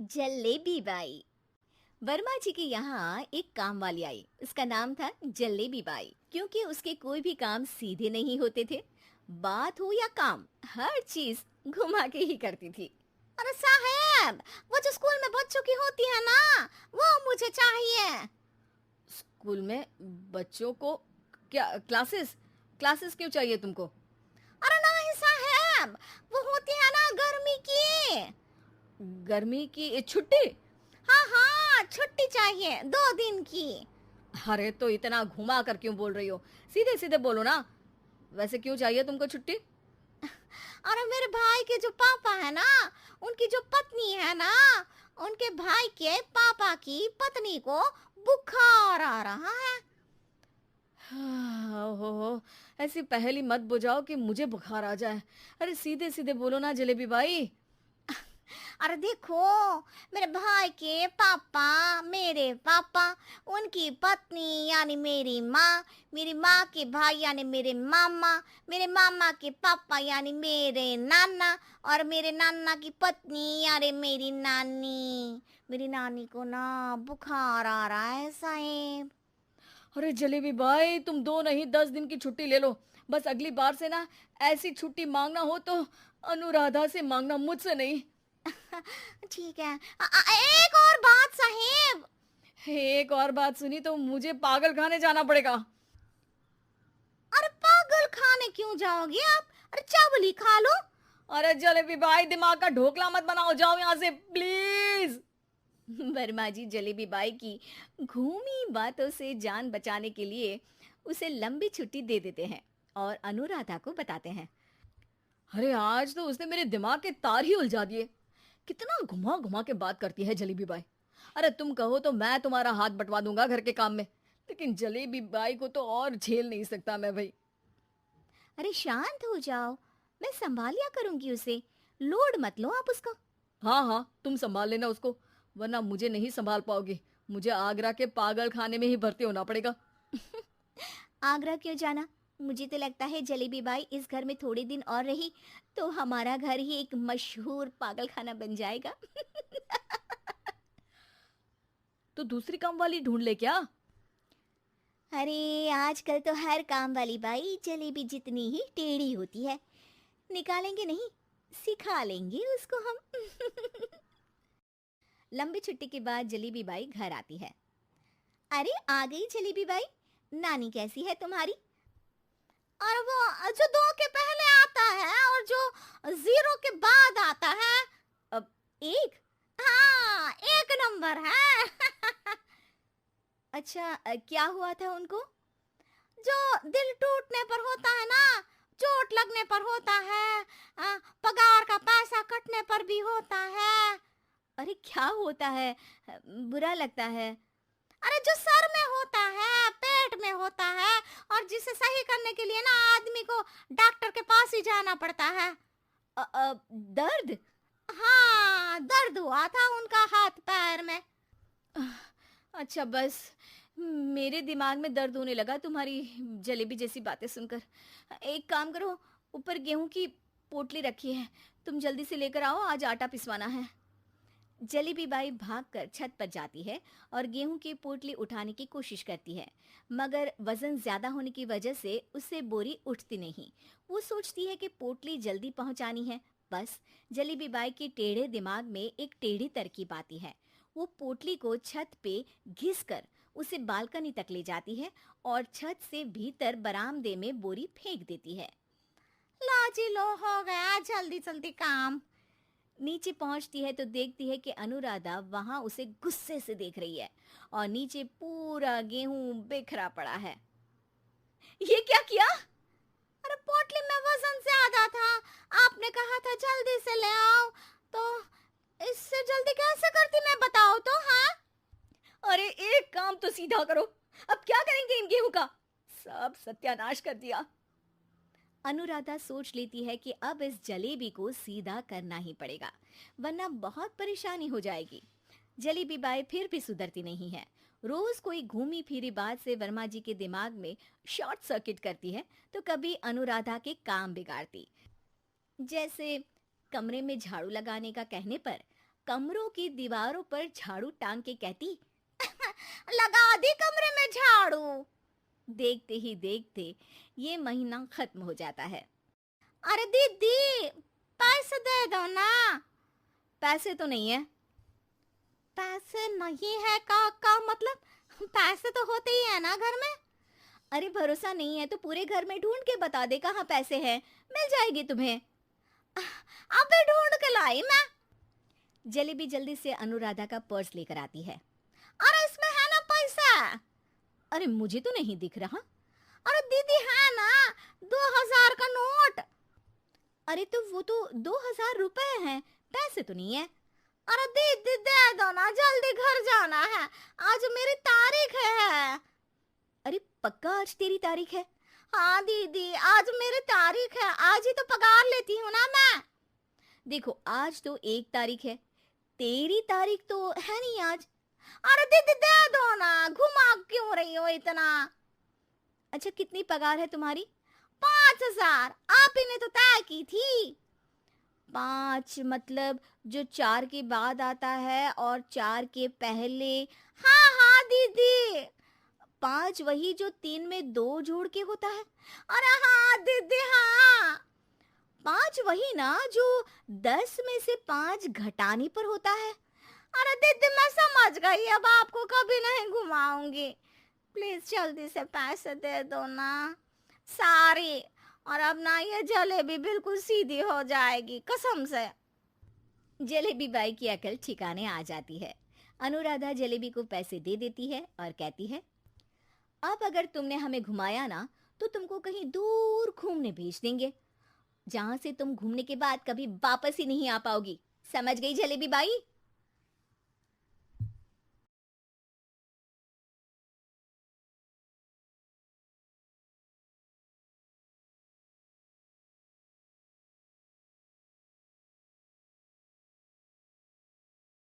Jalebi by. Verma जी के यहाँ एक काम वाली आई। उसका नाम था जलेबी बाई, क्योंकि उसके कोई भी काम सीधे नहीं होते थे। बात हो या काम, हर चीज घुमा के ही करती थी। अरे साहब, वो जो स्कूल में बच्चों की होती है ना, वो मुझे चाहिए। स्कूल में बच्चों को क्या क्लासेस क्लासेस क्यों चाहिए तुमको? अरे नहीं साहब, वो होती है ना गर्मी की। गर्मी की छुट्टी? हाँ हाँ, छुट्टी चाहिए 2 दिन की। अरे तो इतना घुमा कर क्यों बोल रही हो? सीधे सीधे बोलो ना। वैसे क्यों चाहिए तुमको छुट्टी? अरे मेरे भाई के जो पापा है ना, उनकी जो पत्नी है ना, उनके भाई के पापा की पत्नी को बुखार आ रहा है। ओहो, ऐसी पहेली मत बुझाओ कि मुझे बुखार आ जाए। अरे सीधे सीधे बोलो ना जलेबी भाई। अरे देखो, मेरे भाई के पापा, मेरे पापा, उनकी पत्नी यानी मेरी माँ के भाई यानी मेरे मामा के पापा यानी मेरे नाना, और मेरे नाना की पत्नी यानी मेरी नानी को ना बुखार आ रहा है साहेब। अरे जलेबी भाई, तुम 2 नहीं 10 दिन की छुट्टी ले लो। बस अगली बार से ना ऐसी छुट्टी मांगना हो तो अनुराधा से मांगना, मुझसे नहीं। ठीक है। एक और बात साहेब। एक और बात सुनी तो मुझे पागल खाने जाना पड़ेगा। अरे पागल खाने क्यों जाओगे आप? अरे चावल ही खा लो। अरे जलेबी भाई, दिमाग का ढोकला मत बनाओ, जाओ यहाँ से प्लीज। वर्मा जी जलेबी बाई की घूमी बातों से जान बचाने के लिए उसे लंबी छुट्टी दे देते हैं और अनुराधा को बताते हैं। अरे आज तो उसने मेरे दिमाग के तार ही उलझा दिए। कितना घुमा घुमा के बात करती है जलेबी बाई। अरे तुम कहो तो मैं तुम्हारा हाथ बंटवा दूंगा घर के काम में, लेकिन जलेबी बाई को तो और झेल नहीं सकता मैं भाई। अरे शांत हो जाओ, मैं संभालिया करूंगी उसे। लोड मत लो आप उसका। हाँ हाँ, तुम संभाल लेना उसको, वरना मुझे नहीं संभाल पाओगे। मुझे आगरा के पागल खाने में ही भर्ती होना पड़ेगा। आगरा क्यों जाना? मुझे तो लगता है जलेबी बाई इस घर में थोड़े दिन और रही तो हमारा घर ही एक मशहूर पागल खाना बन जाएगा। तो दूसरी काम वाली ढूंढ ले क्या? अरे आजकल तो हर काम वाली बाई जलेबी जितनी ही टेढ़ी होती है। निकालेंगे नहीं, सिखा लेंगे उसको हम। लंबी छुट्टी के बाद जलेबी बाई घर आती है। अरे आ गई जलेबी बाई, नानी कैसी है तुम्हारी? और वो जो 2 के पहले आता है और जो 0 के बाद आता है। अब एक, हाँ 1 नंबर है। अच्छा, क्या हुआ था उनको? जो दिल टूटने पर होता है ना, चोट लगने पर होता है, पगार का पैसा कटने पर भी होता है। अरे क्या होता है? बुरा लगता है। अरे जो सर में होता है, पेट में होता है, और जिसे सही करने के लिए ना आदमी को डॉक्टर के पास ही जाना पड़ता है। दर्द? हाँ, दर्द हुआ था उनका हाथ पैर में। अच्छा बस, मेरे दिमाग में दर्द होने लगा तुम्हारी जलेबी जैसी बातें सुनकर। एक काम करो, ऊपर गेहूं की पोटली रखी है, तुम जल्दी से लेकर आओ, आज आटा पिसवाना है। जलेबी बाई भागकर छत पर जाती है और गेहूं की पोटली उठाने की कोशिश करती है, मगर वजन ज्यादा होने की वजह से उससे बोरी उठती नहीं। वो सोचती है कि पोटली जल्दी पहुंचानी है। बस जलेबी बाई के टेढ़े दिमाग में एक टेढ़ी तरकीब आती है। वो पोटली को छत पे घिस कर उसे बालकनी तक ले जाती है और छत से भीतर बरामदे में बोरी फेंक देती है। लाजी लो, हो गया जल्दी जल्दी काम। नीचे पहुंचती है तो देखती है कि अनुराधा वहां उसे गुस्से से देख रही है और नीचे पूरा गेहूं बिखरा पड़ा है। ये क्या किया? अरे पोटली में वजन ज्यादा था, आपने कहा था जल्दी से ले आओ, तो इससे जल्दी कैसे करती मैं बताओ तो। हाँ, अरे एक काम तो सीधा करो, अब क्या करेंगे इन गेहूं का? सब सत्यानाश कर दिया। अनुराधा सोच लेती है कि अब इस जलेबी को सीधा करना ही पड़ेगा, वरना बहुत परेशानी हो जाएगी। जलेबी बाई फिर भी सुधरती नहीं है। रोज कोई घूमी फिरी बात से वर्मा जी के दिमाग में शॉर्ट सर्किट करती है, तो कभी अनुराधा के काम बिगाड़ती। जैसे कमरे में झाड़ू लगाने का कहने पर कमरों की दीवारों पर झाड़ू टांग के कहती। लगा दी कमरे में झाड़ू। देखते ही देखते ये महीना खत्म हो जाता है। अरे दीदी, पैसे दे दो ना। पैसे तो नहीं है। पैसे नहीं है का मतलब पैसे तो होते ही है ना घर में। अरे भरोसा नहीं है तो पूरे घर में ढूंढ के बता दे कहाँ पैसे हैं, मिल जाएगी तुम्हें। अबे ढूंढ के लाई मैं। जलेबी जल्दी से अनुराधा का पर्स लेकर आती है। अरे इसमें है ना पैसा। अरे मुझे तो नहीं दिख रहा। अरे दीदी है ना, 2000 का नोट। अरे तो वो तो 2000 रुपए हैं, पैसे तो नहीं है। अरे दीदी दे दो ना, जल्दी घर जाना है, आज मेरी तारीख है। अरे पक्का आज तेरी तारीख है? हाँ दीदी, आज मेरी तारीख है, आज ही तो पगार लेती हूँ ना मैं। देखो आज तो 1 तारीख है, तेरी तारीख तो है नहीं आज। अरे दीदी दे दो ना, घुमा क्यों रही हो इतना। अच्छा कितनी पगार है तुम्हारी? 5000, आप ही ने तो तय की थी। 5 मतलब जो 4 के बाद आता है और 4 के पहले। हाँ हाँ दीदी। 5 वही जो 3 में 2 जोड़ के होता है। अरे हाँ दीदी हाँ। 5 वही ना जो 10 में से 5 घटाने पर होता है। अरे दीदी मैं समझ गई, अब आपको कभी नहीं घुमाऊंगी। प्लीज जल्दी से पैसे दे दो ना, सारी। और अब ना ये जलेबी बिल्कुल सीधी हो जाएगी कसम से। जलेबी बाई की अकल ठिकाने आ जाती है। अनुराधा जलेबी को पैसे दे देती है और कहती है, अब अगर तुमने हमें घुमाया ना तो तुमको कहीं दूर घूमने भेज देंगे, जहां से तुम घूमने के बाद कभी वापस ही नहीं आ पाओगी। समझ गई जलेबी बाई?